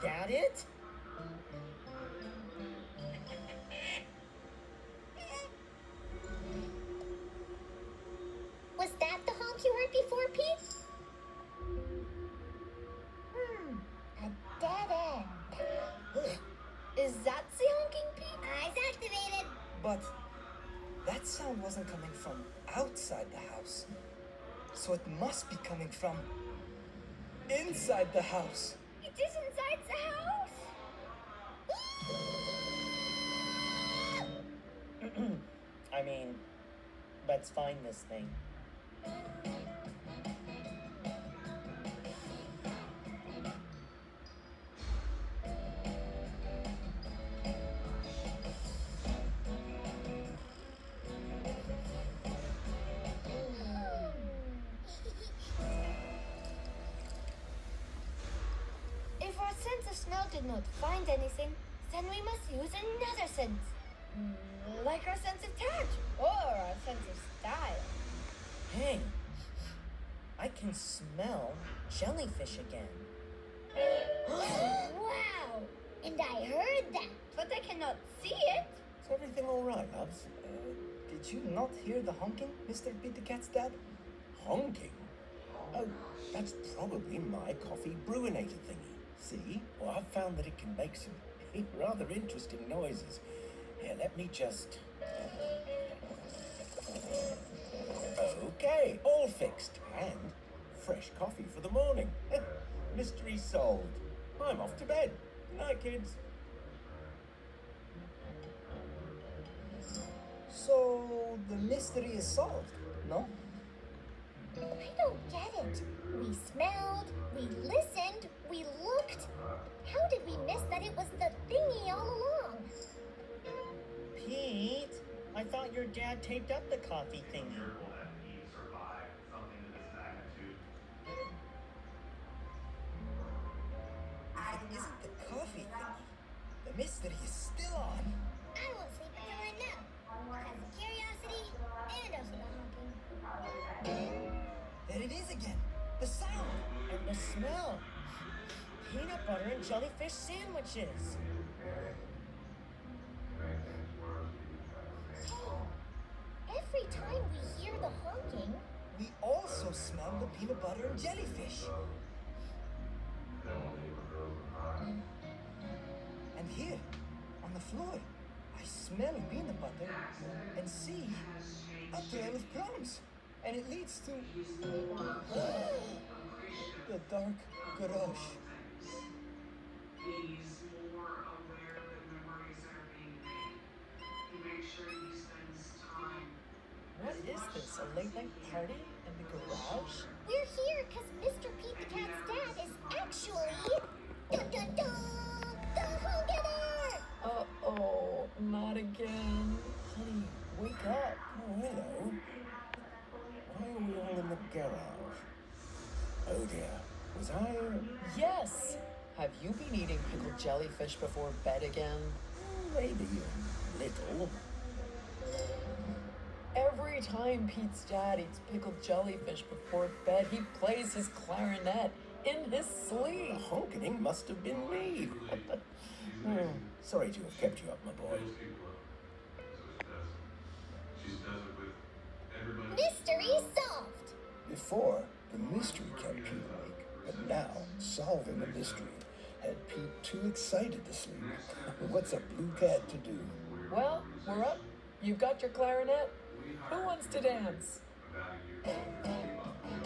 that it? Was that the honk you heard before, Pete? A dead end. Is that the honking, Pete? Eyes activated. But that sound wasn't coming from outside the house. So it must be coming from inside the house. It is inside the house. I mean, let's find this thing. If our sense of smell did not find anything, then we must use another sense. Like our sense of touch or our sense of style. Hey, I can smell jellyfish again. Wow! And I heard that. But I cannot see it. Is everything all right, loves? Did you not hear the honking, Mr. Pete the Cat's dad? Honking? Oh, that's probably my coffee brewinator thingy. See? Well, I've found that it can make some rather interesting noises. Here, let me just... Okay, all fixed. And fresh coffee for the morning. Mystery solved. I'm off to bed. Good night, kids. So the mystery is solved, no? I don't get it. We smelled, we listened, we looked. How did we miss that it was the thingy all along? Pete, I thought your dad taped up the coffee thingy. If it isn't the coffee thingy, the mystery is still on. I won't sleep until I know. Because of curiosity and also the honking. There it is again. The sound. And the smell. Peanut butter and jellyfish sandwiches. Every time we hear the honking, We also smell the peanut butter and jellyfish. And here, on the floor, I smell peanut butter and see a trail of crumbs. And it leads to the dark garage. He's more aware of the memories that are being made. He makes sure he spends time. What is this, a late night party in the garage? we're here because Mr. Pete the Cat's dad is actually dun dun dun the honkener! Uh-oh, not again. Honey, wake up. Oh, hello. Why are we all in the garage? Oh dear, was I... Yes! Have you been eating pickled jellyfish before bed again? Maybe a little. Every time Pete's dad eats pickled jellyfish before bed, he plays his clarinet in his sleep. The honkening must have been me. Sorry to have kept you up, my boy. Mystery solved! Before, the mystery kept Pete awake, but now, solving a mystery had Pete too excited to sleep. What's a blue cat to do? Well, we're up. You've got your clarinet. Who wants to dance?